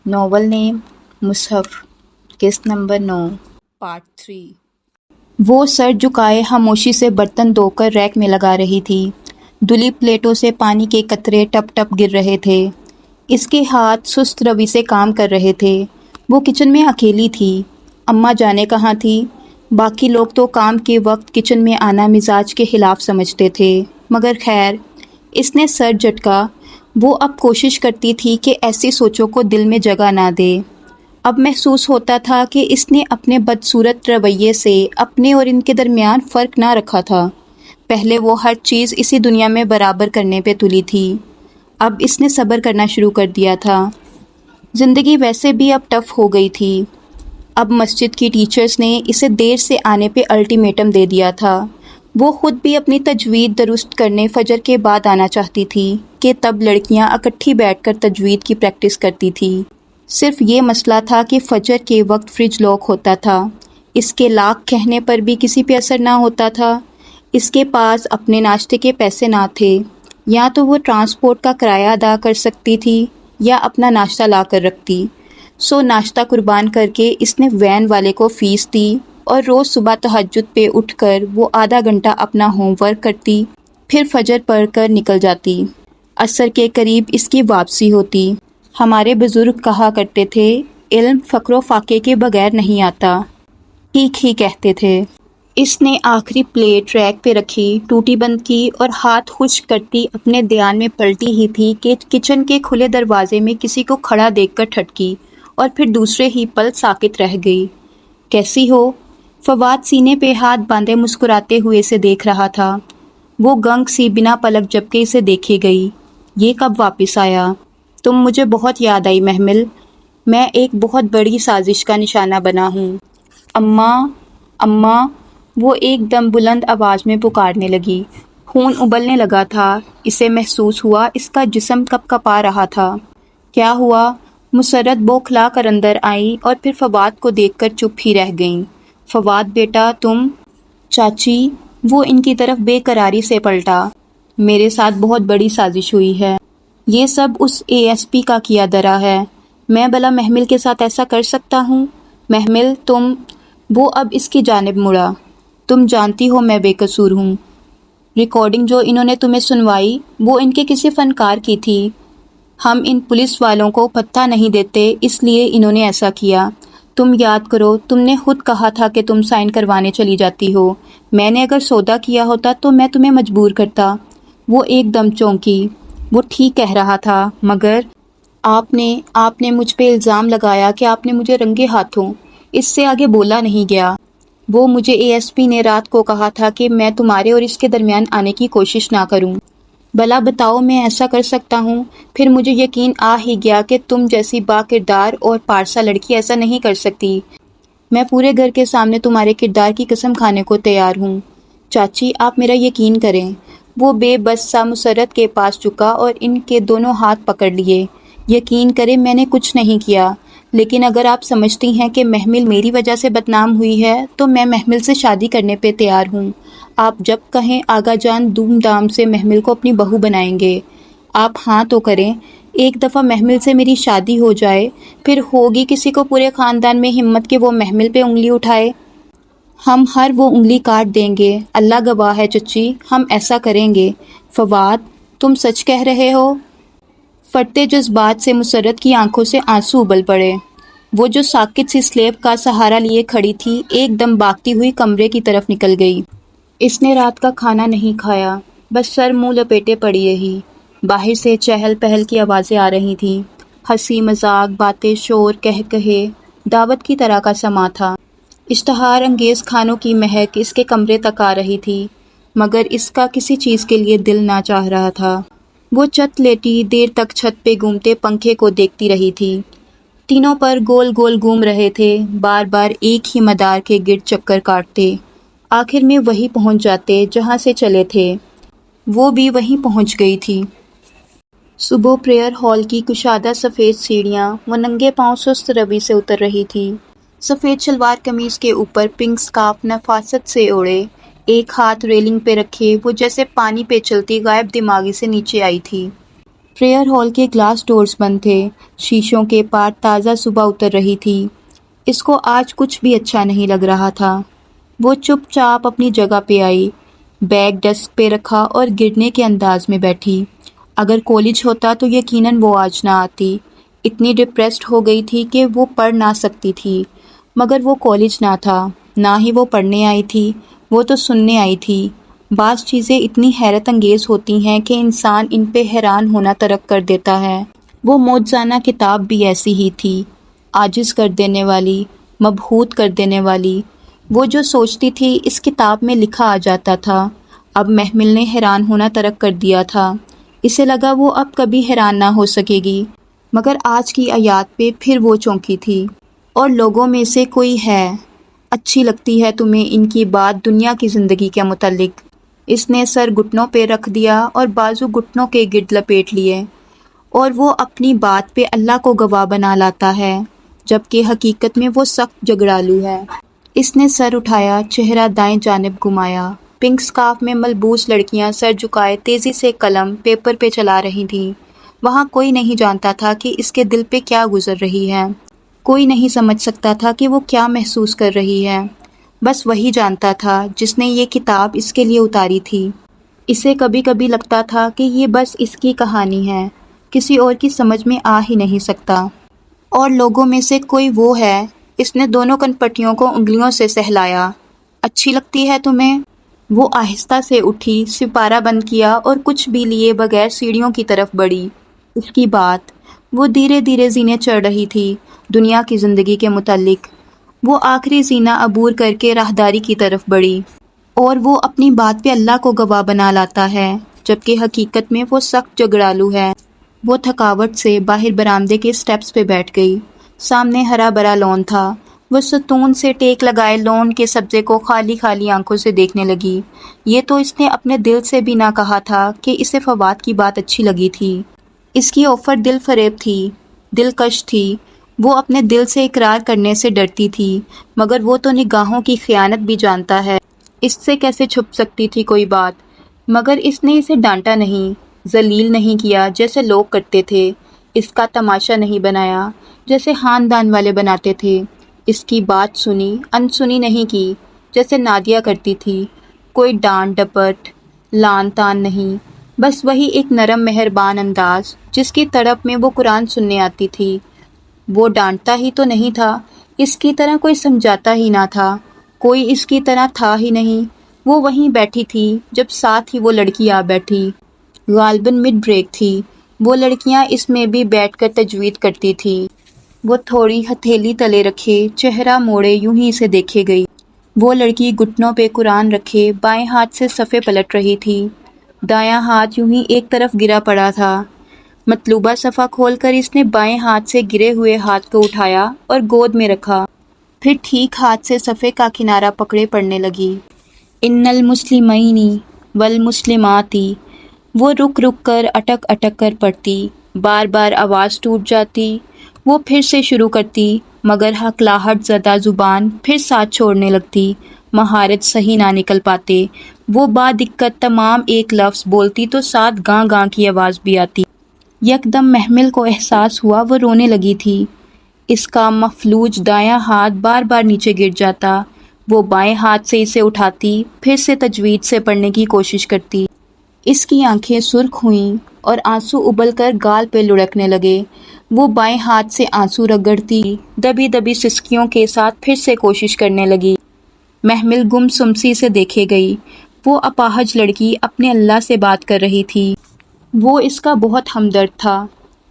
Novel نیم مصحف، قسط number 9، part 3۔ وہ سر جھکائے خاموشی سے برتن دھو کر ریک میں لگا رہی تھی۔ دھلی پلیٹوں سے پانی کے قطرے ٹپ ٹپ گر رہے تھے۔ اس کے ہاتھ سست روی سے کام کر رہے تھے۔ وہ کچن میں اکیلی تھی۔ اماں جانے کہاں تھی؟ باقی لوگ تو کام کے وقت کچن میں آنا مزاج کے خلاف سمجھتے تھے، مگر خیر، اس نے سر جھٹکا۔ وہ اب کوشش کرتی تھی کہ ایسی سوچوں کو دل میں جگہ نہ دے۔ اب محسوس ہوتا تھا کہ اس نے اپنے بدصورت رویے سے اپنے اور ان کے درمیان فرق نہ رکھا تھا۔ پہلے وہ ہر چیز اسی دنیا میں برابر کرنے پہ تلی تھی، اب اس نے صبر کرنا شروع کر دیا تھا۔ زندگی ویسے بھی اب ٹف ہو گئی تھی۔ اب مسجد کی ٹیچرز نے اسے دیر سے آنے پہ الٹیمیٹم دے دیا تھا۔ وہ خود بھی اپنی تجوید درست کرنے فجر کے بعد آنا چاہتی تھی کہ تب لڑکیاں اکٹھی بیٹھ کر تجوید کی پریکٹس کرتی تھی۔ صرف یہ مسئلہ تھا کہ فجر کے وقت فریج لاک ہوتا تھا۔ اس کے لاک کہنے پر بھی کسی پہ اثر نہ ہوتا تھا۔ اس کے پاس اپنے ناشتے کے پیسے نہ تھے۔ یا تو وہ ٹرانسپورٹ کا کرایہ ادا کر سکتی تھی یا اپنا ناشتہ لا کر رکھتی۔ سو ناشتہ قربان کر کے اس نے وین والے کو فیس دی اور روز صبح تہجد پہ اٹھ کر وہ آدھا گھنٹہ اپنا ہوم ورک کرتی، پھر فجر پڑھ کر نکل جاتی۔ عصر کے قریب اس کی واپسی ہوتی۔ ہمارے بزرگ کہا کرتے تھے، علم فقر و فاقے کے بغیر نہیں آتا۔ ٹھیک ہی کہتے تھے۔ اس نے آخری پلیٹ ریک پہ رکھی، ٹوٹی بند کی اور ہاتھ خشک کرتی اپنے دھیان میں پلٹی ہی تھی کہ کچن کے کھلے دروازے میں کسی کو کھڑا دیکھ کر ٹھٹکی اور پھر دوسرے ہی پل ساکت رہ گئی۔ کیسی ہو؟ فواد سینے پہ ہاتھ باندھے مسکراتے ہوئے اسے دیکھ رہا تھا۔ وہ گنگ سی بنا پلک جھپکے اسے دیکھے گئی۔ یہ کب واپس آیا؟ تم مجھے بہت یاد آئی محمل۔ میں ایک بہت بڑی سازش کا نشانہ بنا ہوں۔ اماں، اماں، وہ ایک دم بلند آواز میں پکارنے لگی۔ خون ابلنے لگا تھا۔ اسے محسوس ہوا اس کا جسم کپ کپا رہا تھا۔ کیا ہوا؟ مسرت بوکھلا کر اندر آئیں اور پھر فواد کو دیکھ کر چپ ہی رہ گئیں۔ فواد بیٹا تم؟ چاچی، وہ ان کی طرف بے قراری سے پلٹا۔ میرے ساتھ بہت بڑی سازش ہوئی ہے۔ یہ سب اس ASP کا کیا دھرا ہے۔ میں بھلا محمل کے ساتھ ایسا کر سکتا ہوں؟ محمل تم… وہ اب اس کی جانب مڑا۔ تم جانتی ہو میں بے قصور ہوں۔ ریکارڈنگ جو انہوں نے تمہیں سنوائی وہ ان کے کسی فنکار کی تھی۔ ہم ان پولیس والوں کو پتہ نہیں دیتے، اس لیے انہوں نے ایسا کیا۔ تم یاد کرو، تم نے خود کہا تھا کہ تم سائن کروانے چلی جاتی ہو۔ میں نے اگر سودا کیا ہوتا تو میں تمہیں مجبور کرتا۔ وہ ایک دم چونکی۔ وہ ٹھیک کہہ رہا تھا، مگر آپ نے مجھ پہ الزام لگایا کہ آپ نے مجھے رنگے ہاتھوں… اس سے آگے بولا نہیں گیا۔ وہ مجھے ASP نے رات کو کہا تھا کہ میں تمہارے اور اس کے درمیان آنے کی کوشش نہ کروں۔ بھلا بتاؤ میں ایسا کر سکتا ہوں؟ پھر مجھے یقین آ ہی گیا کہ تم جیسی با کردار اور پارسا لڑکی ایسا نہیں کر سکتی۔ میں پورے گھر کے سامنے تمہارے کردار کی قسم کھانے کو تیار ہوں۔ چاچی آپ میرا یقین کریں۔ وہ بے بس سا مسرت کے پاس جھکا اور ان کے دونوں ہاتھ پکڑ لیے۔ یقین کریں میں نے کچھ نہیں کیا، لیکن اگر آپ سمجھتی ہیں کہ محمل میری وجہ سے بدنام ہوئی ہے تو میں محمل سے شادی کرنے پہ تیار ہوں۔ آپ جب کہیں آغا جان دھوم دھام سے محمل کو اپنی بہو بنائیں گے۔ آپ ہاں تو کریں۔ ایک دفعہ محمل سے میری شادی ہو جائے، پھر ہوگی کسی کو پورے خاندان میں ہمت کہ وہ محمل پہ انگلی اٹھائے؟ ہم ہر وہ انگلی کاٹ دیں گے، اللہ گواہ ہے چچی، ہم ایسا کریں گے۔ فواد تم سچ کہہ رہے ہو؟ پھٹتے جذبات سے مسرت کی آنکھوں سے آنسو ابل پڑے۔ وہ جو ساکت سی سلیب کا سہارا لیے کھڑی تھی ایک دم بھاگتی ہوئی کمرے کی طرف نکل گئی۔ اس نے رات کا کھانا نہیں کھایا، بس سر منہ لپیٹے پڑی رہی۔ باہر سے چہل پہل کی آوازیں آ رہی تھیں، ہنسی مذاق، باتیں، شور، کہے دعوت کی طرح کا سما تھا۔ اشتہار انگیز کھانوں کی مہک اس کے کمرے تک آ رہی تھی، مگر اس کا کسی چیز کے لیے دل نہ چاہ رہا تھا۔ وہ چت لیٹی دیر تک چھت پہ گھومتے پنکھے کو دیکھتی رہی تھی۔ تینوں پر گول گول گھوم رہے تھے، بار بار ایک ہی مدار کے گرد چکر کاٹتے، آخر میں وہی پہنچ جاتے جہاں سے چلے تھے۔ وہ بھی وہیں پہنچ گئی تھی۔ صبح پریئر ہال کی کشادہ سفید سیڑھیاں وہ ننگے پاؤں سست روی سے اتر رہی تھی۔ سفید شلوار قمیض کے اوپر پنک سکارف نفاست سے اوڑھے، ایک ہاتھ ریلنگ پہ رکھے وہ جیسے پانی پہ چلتی غائب دماغی سے نیچے آئی تھی۔ پریئر ہال کے گلاس ڈورز بند تھے، شیشوں کے پار تازہ صبح اتر رہی تھی۔ اس کو آج کچھ بھی اچھا نہیں لگ رہا تھا۔ وہ چپ چاپ اپنی جگہ پہ آئی، بیگ ڈیسک پہ رکھا اور گرنے کے انداز میں بیٹھی۔ اگر کالج ہوتا تو یقیناً وہ آج نہ آتی۔ اتنی ڈپریسڈ ہو گئی تھی کہ وہ پڑھ نہ سکتی تھی، مگر وہ کالج نہ تھا، نہ ہی وہ پڑھنے آئی تھی، وہ تو سننے آئی تھی۔ بعض چیزیں اتنی حیرت انگیز ہوتی ہیں کہ انسان ان پہ حیران ہونا ترک کر دیتا ہے۔ وہ موجزانہ کتاب بھی ایسی ہی تھی، عاجز کر دینے والی، مبہوت کر دینے والی۔ وہ جو سوچتی تھی اس کتاب میں لکھا آ جاتا تھا۔ اب محمل نے حیران ہونا ترک کر دیا تھا۔ اسے لگا وہ اب کبھی حیران نہ ہو سکے گی، مگر آج کی آیات پہ پھر وہ چونکی تھی۔ اور لوگوں میں سے کوئی ہے، اچھی لگتی ہے تمہیں ان کی بات دنیا کی زندگی کے متعلق؟ اس نے سر گھٹنوں پہ رکھ دیا اور بازو گھٹنوں کے گرد لپیٹ لیے، اور وہ اپنی بات پہ اللہ کو گواہ بنا لاتا ہے، جبکہ حقیقت میں وہ سخت جھگڑالو ہے۔ اس نے سر اٹھایا، چہرہ دائیں جانب گھمایا۔ پنک سکارف میں ملبوس لڑکیاں سر جھکائے تیزی سے قلم پیپر پہ چلا رہی تھیں۔ وہاں کوئی نہیں جانتا تھا کہ اس کے دل پہ کیا گزر رہی ہے، کوئی نہیں سمجھ سکتا تھا کہ وہ کیا محسوس کر رہی ہے، بس وہی جانتا تھا جس نے یہ کتاب اس کے لیے اتاری تھی۔ اسے کبھی کبھی لگتا تھا کہ یہ بس اس کی کہانی ہے، کسی اور کی سمجھ میں آ ہی نہیں سکتا۔ اور لوگوں میں سے کوئی وہ ہے۔ اس نے دونوں کنپٹیوں کو انگلیوں سے سہلایا۔ اچھی لگتی ہے تمہیں؟ وہ آہستہ سے اٹھی، سپارہ بند کیا اور کچھ بھی لیے بغیر سیڑھیوں کی طرف بڑھی۔ اس کی بات، وہ دھیرے دھیرے زینے چڑھ رہی تھی دنیا کی زندگی کے متعلق۔ وہ آخری زینہ عبور کر کے راہداری کی طرف بڑھی، اور وہ اپنی بات پہ اللہ کو گواہ بنا لاتا ہے، جبکہ حقیقت میں وہ سخت جھگڑالو ہے۔ وہ تھکاوٹ سے باہر برآمدے کے سٹیپس پہ بیٹھ گئی۔ سامنے ہرا بھرا لون تھا۔ وہ ستون سے ٹیک لگائے لون کے سبزے کو خالی خالی آنکھوں سے دیکھنے لگی۔ یہ تو اس نے اپنے دل سے بھی نہ کہا تھا کہ اسے فواد کی بات اچھی لگی تھی۔ اس کی آفر دل فریب تھی، دلکش تھی۔ وہ اپنے دل سے اقرار کرنے سے ڈرتی تھی، مگر وہ تو نگاہوں کی خیانت بھی جانتا ہے۔ اس سے کیسے چھپ سکتی تھی کوئی بات؟ مگر اس نے اسے ڈانٹا نہیں، ذلیل نہیں کیا جیسے لوگ کرتے تھے، اس کا تماشا نہیں بنایا جیسے خاندان والے بناتے تھے، اس کی بات سنی انسنی نہیں کی جیسے نادیہ کرتی تھی۔ کوئی ڈانٹ ڈپٹ، لان تان نہیں، بس وہی ایک نرم مہربان انداز جس کی تڑپ میں وہ قرآن سننے آتی تھی۔ وہ ڈانٹتا ہی تو نہیں تھا، اس کی طرح کوئی سمجھاتا ہی نہ تھا، کوئی اس کی طرح تھا ہی نہیں۔ وہ وہیں بیٹھی تھی جب ساتھ ہی وہ لڑکی آ بیٹھی۔ غالباً مڈ بریک تھی۔ وہ لڑکیاں اس میں بھی بیٹھ کر تجوید کرتی تھی۔ وہ تھوڑی ہتھیلی تلے رکھے، چہرہ موڑے یوں ہی اسے دیکھے گئی۔ وہ لڑکی گھٹنوں پہ قرآن رکھے بائیں ہاتھ سے صفحے پلٹ رہی تھی، دایاں ہاتھ یوں ہی ایک طرف گرا پڑا تھا۔ مطلوبہ صفحہ کھول کر اس نے بائیں ہاتھ سے گرے ہوئے ہاتھ کو اٹھایا اور گود میں رکھا، پھر ٹھیک ہاتھ سے صفحے کا کنارہ پکڑے پڑھنے لگی۔ ان المسلمین والمسلمات۔ وہ رک رک کر اٹک اٹک کر پڑھتی، بار بار آواز ٹوٹ جاتی۔ وہ پھر سے شروع کرتی، مگر ہکلاہٹ زدہ زبان پھر ساتھ چھوڑنے لگتی، مہارت صحیح نہ نکل پاتے۔ وہ بادقت تمام ایک لفظ بولتی تو ساتھ گاں گاں کی آواز بھی آتی۔ یکدم محمل کو احساس ہوا وہ رونے لگی تھی۔ اس کا مفلوج دایاں ہاتھ بار بار نیچے گر جاتا۔ وہ بائیں ہاتھ سے اسے اٹھاتی، پھر سے تجوید سے پڑھنے کی کوشش کرتی۔ اس کی آنکھیں سرخ ہوئیں اور آنسو ابل کر گال پہ لڑکنے لگے۔ وہ بائیں ہاتھ سے آنسو رگڑتی، دبی دبی سسکیوں کے ساتھ پھر سے کوشش کرنے لگی۔ محمل گم سمسی سے دیکھے گئی۔ وہ اپاہج لڑکی اپنے اللہ سے بات کر رہی تھی۔ وہ اس کا بہت ہمدرد تھا۔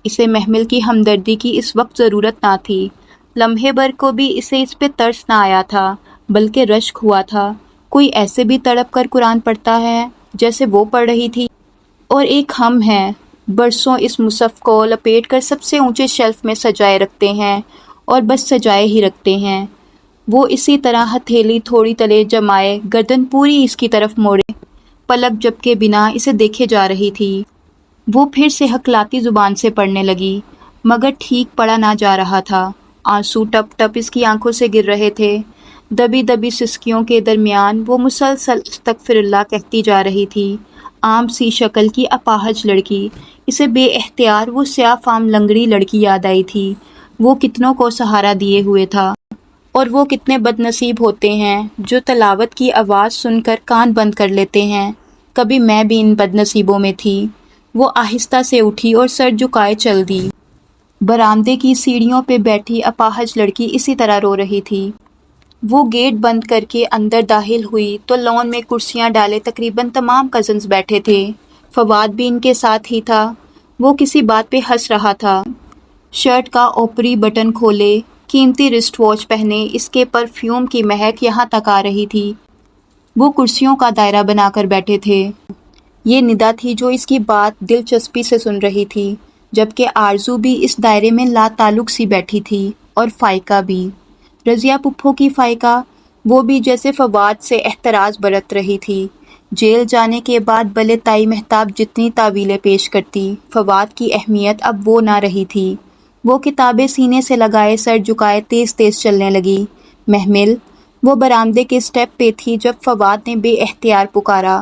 اسے محمل کی ہمدردی کی اس وقت ضرورت نہ تھی۔ لمحے بھر کو بھی اسے اس پہ ترس نہ آیا تھا، بلکہ رشک ہوا تھا۔ کوئی ایسے بھی تڑپ کر قرآن پڑھتا ہے جیسے وہ پڑھ رہی تھی؟ اور ایک ہم ہے، برسوں اس مصحف کو لپیٹ کر سب سے اونچے شیلف میں سجائے رکھتے ہیں، اور بس سجائے ہی رکھتے ہیں۔ وہ اسی طرح ہتھیلی تھوڑی تلے جمائے، گردن پوری اس کی طرف موڑے، پلک جھپکے بنا اسے دیکھے جا رہی تھی۔ وہ پھر سے ہکلاتی زبان سے پڑھنے لگی، مگر ٹھیک پڑھا نہ جا رہا تھا۔ آنسو ٹپ ٹپ اس کی آنکھوں سے گر رہے تھے۔ دبی دبی سسکیوں کے درمیان وہ مسلسل استغفر اللہ کہتی جا رہی تھی۔ عام سی شکل کی اپاہج لڑکی۔ اسے بے اختیار وہ سیاہ فام لنگڑی لڑکی یاد آئی تھی۔ وہ کتنوں کو سہارا دیے ہوئے تھا، اور وہ کتنے بد نصیب ہوتے ہیں جو تلاوت کی آواز سن کر کان بند کر لیتے ہیں۔ کبھی میں بھی ان بد نصیبوں میں تھی۔ وہ آہستہ سے اٹھی اور سر جھکائے چل دی۔ برآمدے کی سیڑھیوں پہ بیٹھی اپاہج لڑکی اسی طرح رو رہی تھی۔ وہ گیٹ بند کر کے اندر داخل ہوئی تو لان میں کرسیاں ڈالے تقریباً تمام کزنز بیٹھے تھے۔ فواد بھی ان کے ساتھ ہی تھا۔ وہ کسی بات پہ ہنس رہا تھا۔ شرٹ کا اوپری بٹن کھولے، قیمتی رسٹ واچ پہنے، اس کے پرفیوم کی مہک یہاں تک آ رہی تھی۔ وہ کرسیوں کا دائرہ بنا کر بیٹھے تھے۔ یہ ندا تھی جو اس کی بات دلچسپی سے سن رہی تھی، جبکہ آرزو بھی اس دائرے میں لا تعلق سی بیٹھی تھی، اور فائقہ بھی، رضیہ پھپھو کی فائقہ، وہ بھی جیسے فواد سے احتراز برت رہی تھی۔ جیل جانے کے بعد بلے تائی مہتاب جتنی تعویلیں پیش کرتی، فواد کی اہمیت اب وہ نہ رہی تھی۔ وہ کتابیں سینے سے لگائے سر جھکائے تیز تیز چلنے لگی۔ محمل، وہ برآمدے کے سٹیپ پہ تھی جب فواد نے بے اختیار پکارا۔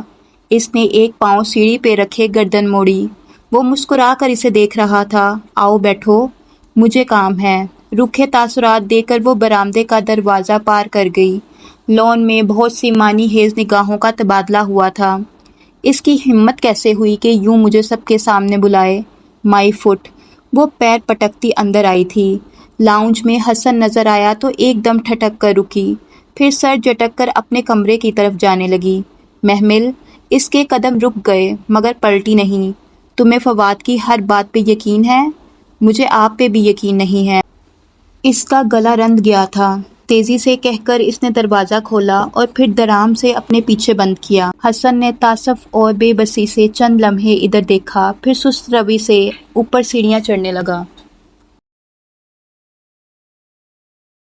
اس نے ایک پاؤں سیڑھی پہ رکھے گردن موڑی۔ وہ مسکرا کر اسے دیکھ رہا تھا۔ آؤ بیٹھو، مجھے کام ہے۔ روکھے تاثرات دے کر وہ برآمدے کا دروازہ پار کر گئی۔ لان میں بہت سی معنی خیز نگاہوں کا تبادلہ ہوا تھا۔ اس کی ہمت کیسے ہوئی کہ یوں مجھے سب کے سامنے بلائے؟ مائی فٹ۔ وہ پیر پٹکتی اندر آئی تھی۔ لاؤنج میں حسن نظر آیا تو ایک دم ٹھٹک کر رکی، پھر سر جھٹک کر اپنے کمرے کی طرف جانے لگی۔ محمل، اس کے قدم رک گئے مگر پلٹی نہیں۔ تمہیں فواد کی ہر بات پہ یقین ہے؟ مجھے آپ پہ بھی یقین نہیں ہے۔ اس کا گلا رند گیا تھا۔ تیزی سے کہہ کر اس نے دروازہ کھولا اور پھر درام سے اپنے پیچھے بند کیا۔ حسن نے تاسف اور بے بسی سے چند لمحے ادھر دیکھا، پھر سست روی سے اوپر سیڑھیاں چڑھنے لگا۔